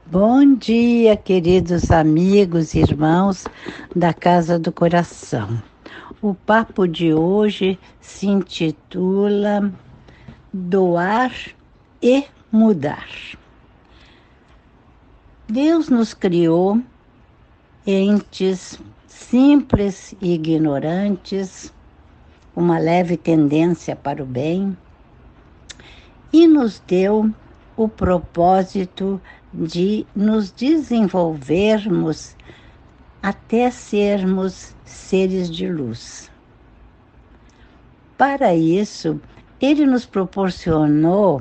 Bom dia, queridos amigos e irmãos da Casa do Coração. O papo de hoje se intitula Doar e Mudar. Deus nos criou entes simples e ignorantes, uma leve tendência para o bem, e nos deu o propósito de nos desenvolvermos até sermos seres de luz. Para isso, ele nos proporcionou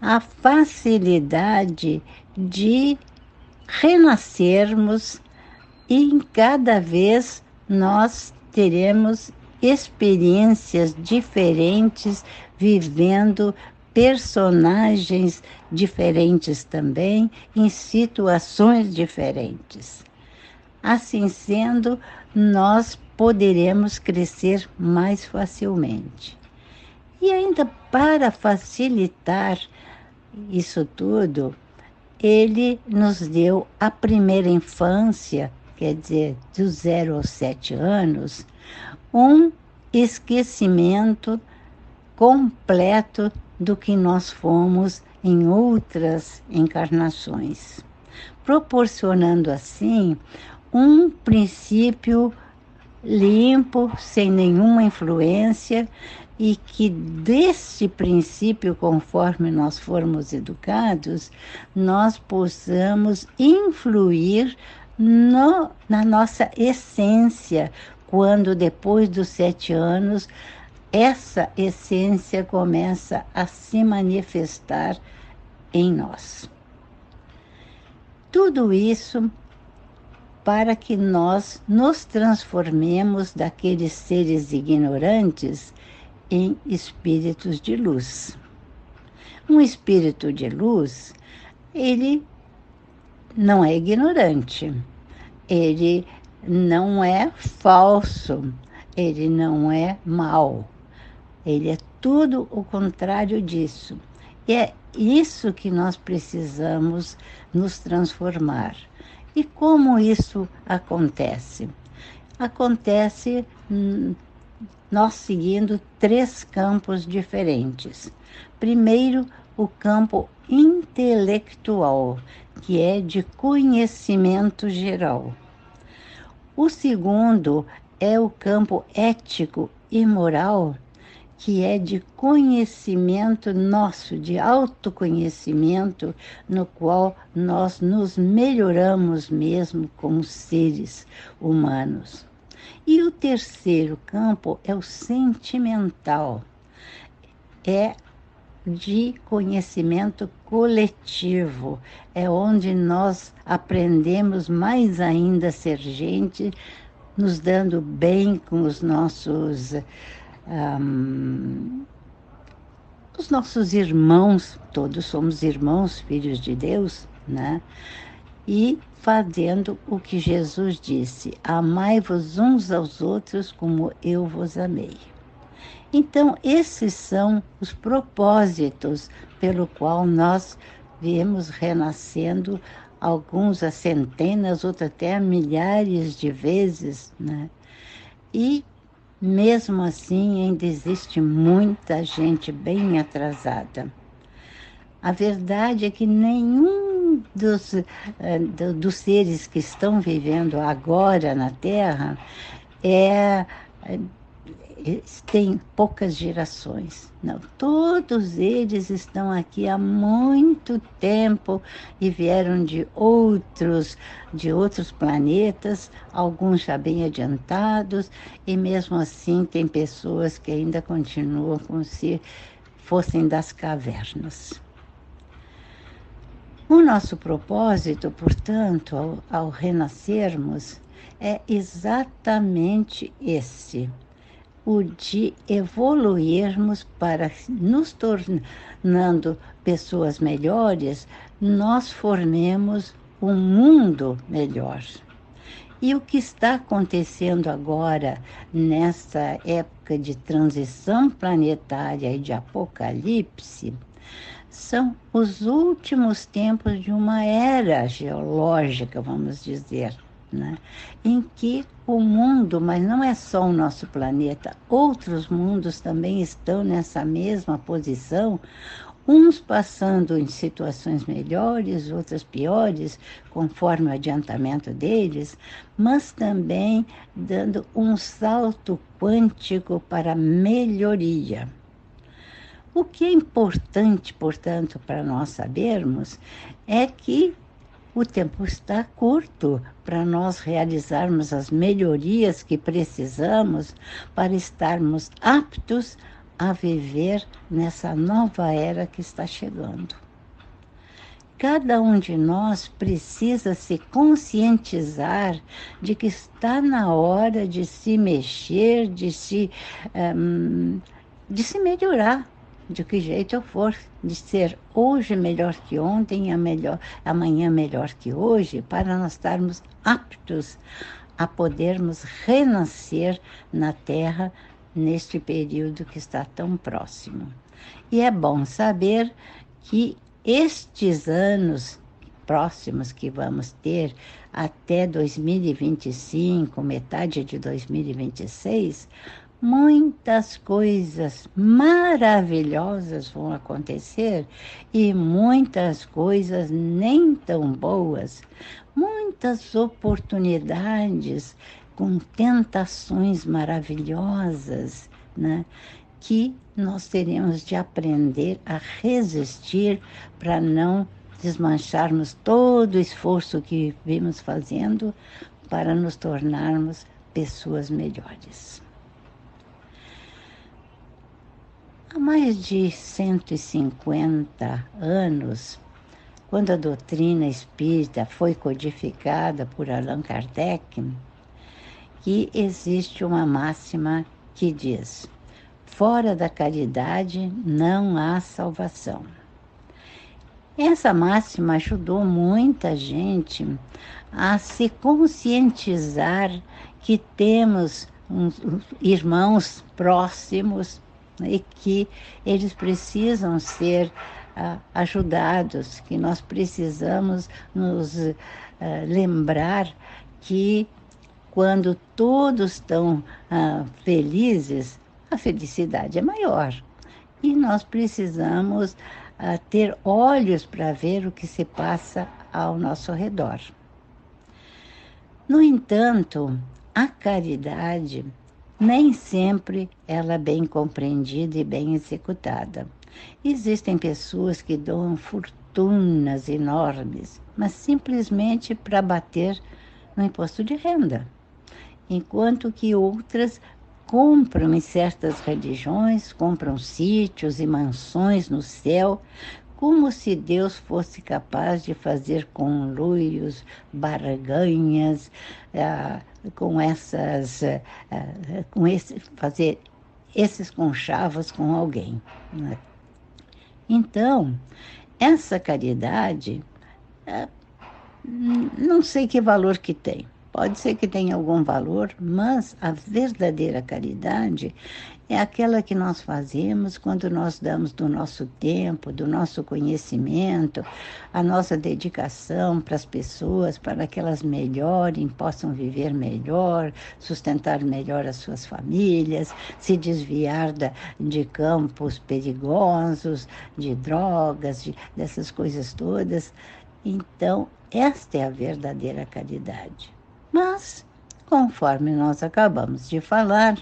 a facilidade de renascermos e em cada vez nós teremos experiências diferentes, vivendo personagens diferentes também, em situações diferentes. Assim sendo, nós poderemos crescer mais facilmente. E ainda para facilitar isso tudo, ele nos deu a primeira infância, quer dizer, dos 0 aos 7 anos, um esquecimento completo do que nós fomos em outras encarnações, proporcionando assim um princípio limpo, sem nenhuma influência, e que desse princípio, conforme nós formos educados, nós possamos influir na nossa essência, quando depois dos 7 anos, essa essência começa a se manifestar em nós. Tudo isso para que nós nos transformemos daqueles seres ignorantes em espíritos de luz. Um espírito de luz, ele não é ignorante, ele não é falso, ele não é mau, ele é tudo o contrário disso. E é isso que nós precisamos nos transformar. E como isso acontece? Acontece nós seguindo 3 campos diferentes. Primeiro, o campo intelectual, que é de conhecimento geral. O segundo é o campo ético e moral, que é de conhecimento nosso, de autoconhecimento, no qual nós nos melhoramos mesmo como seres humanos. E o terceiro campo é o sentimental, é de conhecimento coletivo, é onde nós aprendemos mais ainda a ser gente, nos dando bem com os nossos irmãos, todos somos irmãos, filhos de Deus, né? E fazendo o que Jesus disse: amai-vos uns aos outros como eu vos amei. Então, esses são os propósitos pelo qual nós viemos renascendo, alguns a centenas, outros até a milhares de vezes, né? E mesmo assim, ainda existe muita gente bem atrasada. A verdade é que nenhum dos seres que estão vivendo agora na Terra tem poucas gerações. Não, todos eles estão aqui há muito tempo e vieram de outros planetas, alguns já bem adiantados, e mesmo assim tem pessoas que ainda continuam como se fossem das cavernas. O nosso propósito, portanto, ao renascermos, é exatamente esse: o de evoluirmos para, nos tornando pessoas melhores, nós formemos um mundo melhor. E o que está acontecendo agora, nessa época de transição planetária e de apocalipse, são os últimos tempos de uma era geológica, vamos dizer, né? Em que o mundo, mas não é só o nosso planeta, outros mundos também estão nessa mesma posição, uns passando em situações melhores, outras piores, conforme o adiantamento deles, mas também dando um salto quântico para a melhoria. O que é importante, portanto, para nós sabermos é que o tempo está curto para nós realizarmos as melhorias que precisamos para estarmos aptos a viver nessa nova era que está chegando. Cada um de nós precisa se conscientizar de que está na hora de se mexer, de se melhorar, de que jeito eu for, de ser hoje melhor que ontem, amanhã melhor que hoje, para nós estarmos aptos a podermos renascer na Terra neste período que está tão próximo. E é bom saber que estes anos próximos que vamos ter até 2025, metade de 2026, muitas coisas maravilhosas vão acontecer e muitas coisas nem tão boas, muitas oportunidades com tentações maravilhosas, né? Que nós teremos de aprender a resistir para não desmancharmos todo o esforço que vimos fazendo para nos tornarmos pessoas melhores. Há mais de 150 anos, quando a doutrina espírita foi codificada por Allan Kardec, que existe uma máxima que diz: fora da caridade não há salvação. Essa máxima ajudou muita gente a se conscientizar que temos irmãos próximos e que eles precisam ser ajudados, que nós precisamos nos lembrar que quando todos estão felizes, a felicidade é maior. E nós precisamos ter olhos para ver o que se passa ao nosso redor. No entanto, a caridade nem sempre ela é bem compreendida e bem executada. Existem pessoas que doam fortunas enormes, mas simplesmente para bater no imposto de renda, enquanto que outras compram em certas religiões, compram sítios e mansões no céu, como se Deus fosse capaz de fazer conluios, barganhas, fazer esses conchavos com alguém, né? Então, essa caridade, não sei que valor que tem. Pode ser que tenha algum valor, mas a verdadeira caridade é aquela que nós fazemos quando nós damos do nosso tempo, do nosso conhecimento, a nossa dedicação para as pessoas, para que elas melhorem, possam viver melhor, sustentar melhor as suas famílias, se desviar de campos perigosos, de drogas, dessas coisas todas. Então, esta é a verdadeira caridade. Mas, conforme nós acabamos de falar,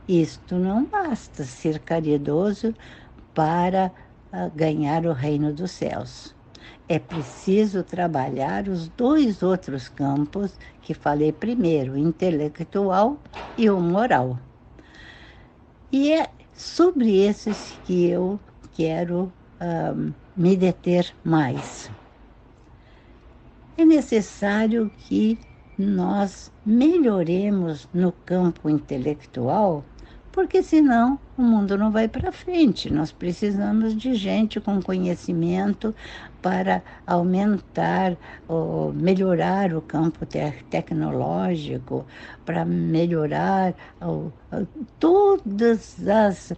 isto não basta ser caridoso para ganhar o reino dos céus. É preciso trabalhar os dois outros campos que falei primeiro, o intelectual e o moral. E é sobre esses que eu quero me deter mais. É necessário que nós melhoremos no campo intelectual, porque senão o mundo não vai para frente. Nós precisamos de gente com conhecimento para aumentar, ou melhorar o campo tecnológico, para melhorar todas as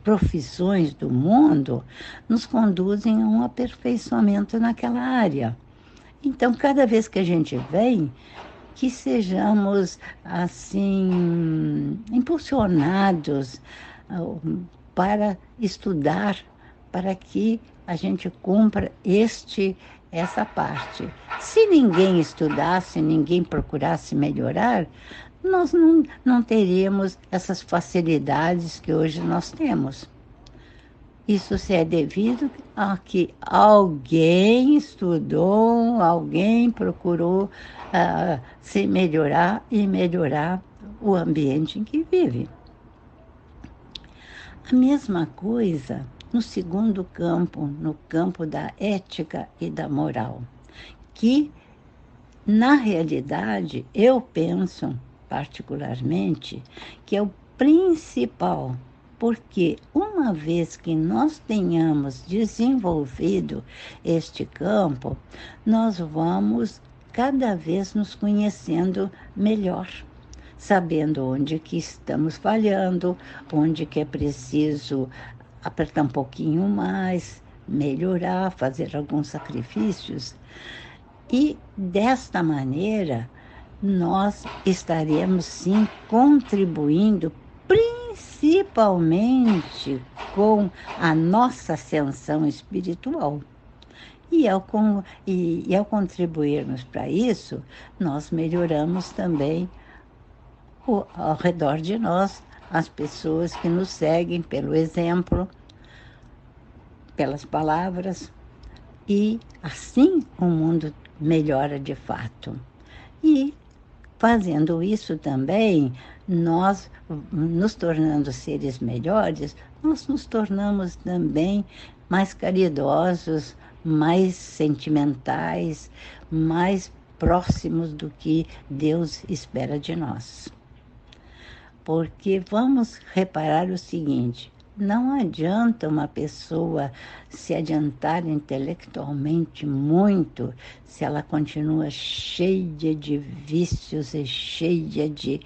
profissões do mundo, nos conduzem a um aperfeiçoamento naquela área. Então, cada vez que a gente vem, que sejamos, assim, impulsionados para estudar, para que a gente cumpra essa parte. Se ninguém estudasse, ninguém procurasse melhorar, nós não teríamos essas facilidades que hoje nós temos. Isso se é devido a que alguém estudou, alguém procurou se melhorar e melhorar o ambiente em que vive. A mesma coisa no segundo campo, no campo da ética e da moral, que, na realidade, eu penso particularmente que é o principal. Porque uma vez que nós tenhamos desenvolvido este campo, nós vamos cada vez nos conhecendo melhor, sabendo onde que estamos falhando, onde que é preciso apertar um pouquinho mais, melhorar, fazer alguns sacrifícios. E desta maneira, nós estaremos sim contribuindo principalmente com a nossa ascensão espiritual. E ao contribuirmos para isso, nós melhoramos também ao redor de nós, as pessoas que nos seguem pelo exemplo, pelas palavras, e assim o mundo melhora de fato. E fazendo isso também, nós, nos tornando seres melhores, nós nos tornamos também mais caridosos, mais sentimentais, mais próximos do que Deus espera de nós. Porque vamos reparar o seguinte: não adianta uma pessoa se adiantar intelectualmente muito se ela continua cheia de vícios e cheia de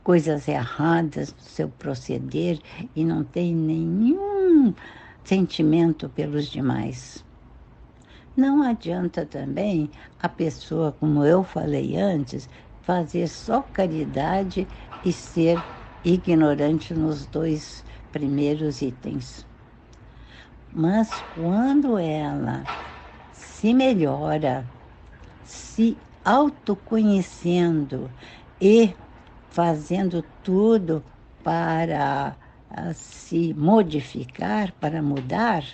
coisas erradas no seu proceder e não tem nenhum sentimento pelos demais. Não adianta também a pessoa, como eu falei antes, fazer só caridade e ser ignorante nos dois primeiros itens. Mas quando ela se melhora, se autoconhecendo e fazendo tudo para se modificar, para mudar,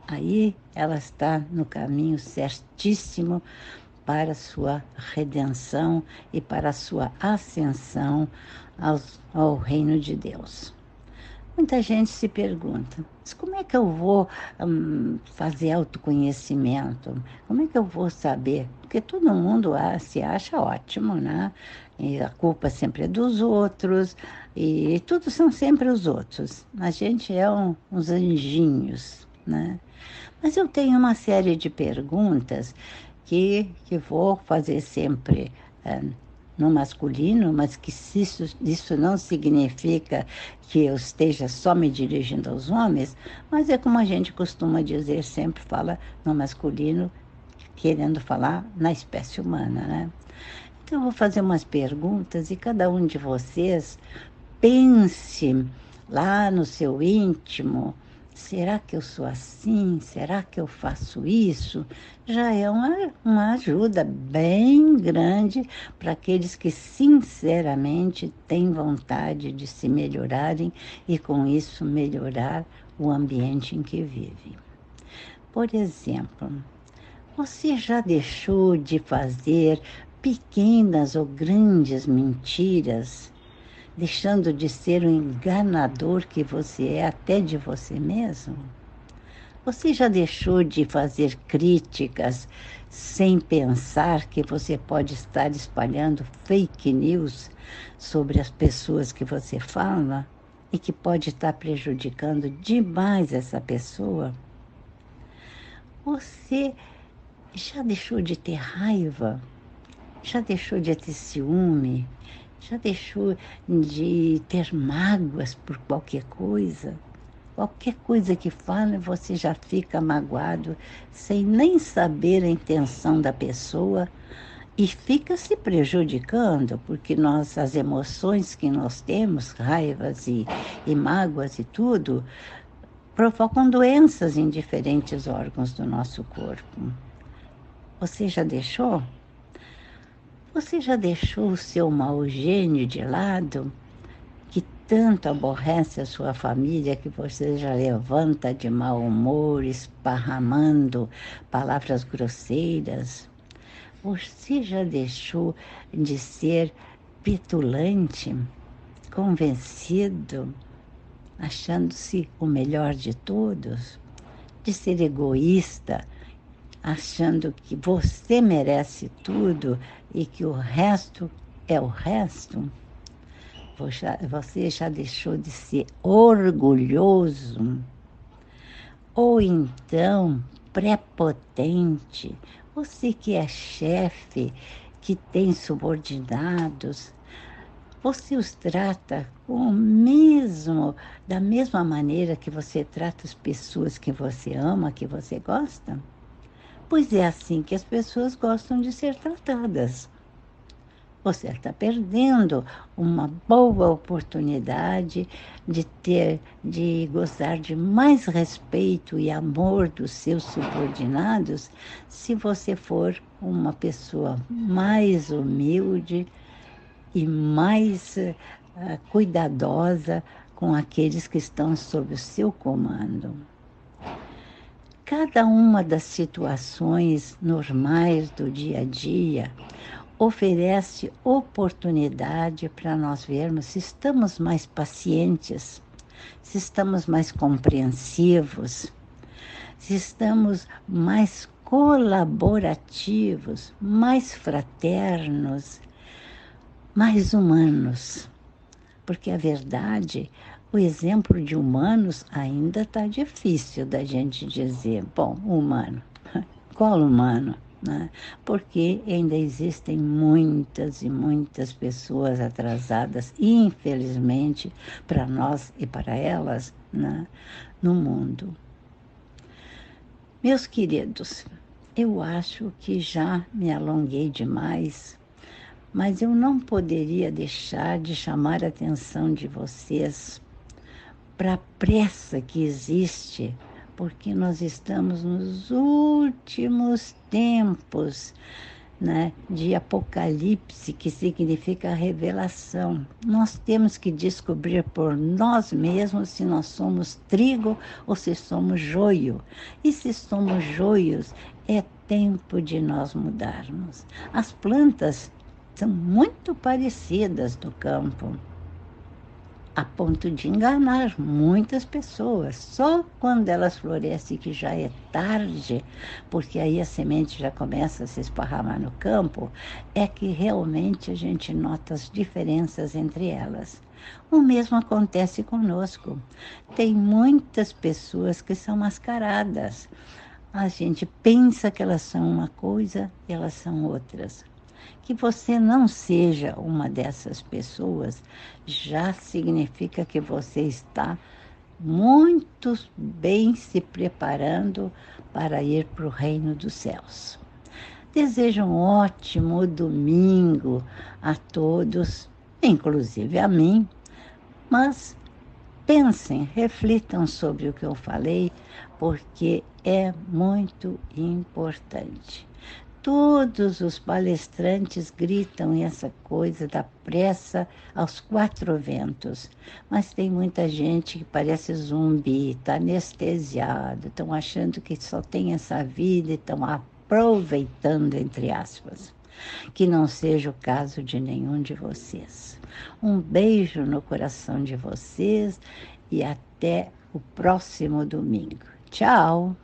aí ela está no caminho certíssimo para a sua redenção e para a sua ascensão ao reino de Deus. Muita gente se pergunta, mas como é que eu vou fazer autoconhecimento? Como é que eu vou saber? Porque todo mundo se acha ótimo, né? E a culpa sempre é dos outros, e tudo são sempre os outros. A gente é uns anjinhos, né? Mas eu tenho uma série de perguntas que vou fazer sempre no masculino, mas que isso não significa que eu esteja só me dirigindo aos homens, mas é como a gente costuma dizer, sempre fala no masculino, querendo falar na espécie humana, né? Então eu vou fazer umas perguntas e cada um de vocês pense lá no seu íntimo: será que eu sou assim? Será que eu faço isso? Já é uma ajuda bem grande para aqueles que sinceramente têm vontade de se melhorarem e com isso melhorar o ambiente em que vivem. Por exemplo, você já deixou de fazer pequenas ou grandes mentiras, deixando de ser o enganador que você é até de você mesmo? Você já deixou de fazer críticas sem pensar que você pode estar espalhando fake news sobre as pessoas que você fala e que pode estar prejudicando demais essa pessoa? Você já deixou de ter raiva? Já deixou de ter ciúme? Já deixou de ter mágoas por qualquer coisa? Qualquer coisa que fale, você já fica magoado, sem nem saber a intenção da pessoa e fica se prejudicando, porque as emoções que nós temos, raivas e mágoas e tudo, provocam doenças em diferentes órgãos do nosso corpo. Você já deixou? Você já deixou o seu mau gênio de lado? Que tanto aborrece a sua família que você já levanta de mau humor, esparramando palavras grosseiras? Você já deixou de ser petulante, convencido, achando-se o melhor de todos? De ser egoísta, achando que você merece tudo e que o resto é o resto? Você já deixou de ser orgulhoso? Ou então prepotente? Você que é chefe, que tem subordinados, você os trata da mesma maneira que você trata as pessoas que você ama, que você gosta? Pois é assim que as pessoas gostam de ser tratadas. Você está perdendo uma boa oportunidade de gozar de mais respeito e amor dos seus subordinados se você for uma pessoa mais humilde e mais cuidadosa com aqueles que estão sob o seu comando. Cada uma das situações normais do dia a dia oferece oportunidade para nós vermos se estamos mais pacientes, se estamos mais compreensivos, se estamos mais colaborativos, mais fraternos, mais humanos. Porque a verdade, o exemplo de humanos ainda está difícil da gente dizer, bom, humano, qual humano? Né? Porque ainda existem muitas e muitas pessoas atrasadas, infelizmente, para nós e para elas, né, no mundo. Meus queridos, eu acho que já me alonguei demais, mas eu não poderia deixar de chamar a atenção de vocês para a pressa que existe, porque nós estamos nos últimos tempos, né, de Apocalipse, que significa revelação. Nós temos que descobrir por nós mesmos se nós somos trigo ou se somos joio. E se somos joios, é tempo de nós mudarmos. As plantas são muito parecidas no campo, a ponto de enganar muitas pessoas. Só quando elas florescem, que já é tarde, porque aí a semente já começa a se esparramar no campo, é que realmente a gente nota as diferenças entre elas. O mesmo acontece conosco. Tem muitas pessoas que são mascaradas. A gente pensa que elas são uma coisa, elas são outras. Que você não seja uma dessas pessoas já significa que você está muito bem se preparando para ir para o reino dos céus. Desejo um ótimo domingo a todos, inclusive a mim, mas pensem, reflitam sobre o que eu falei, porque é muito importante. Todos os palestrantes gritam essa coisa da pressa aos quatro ventos, mas tem muita gente que parece zumbi, está anestesiado, estão achando que só tem essa vida e estão aproveitando, entre aspas. Que não seja o caso de nenhum de vocês. Um beijo no coração de vocês e até o próximo domingo. Tchau!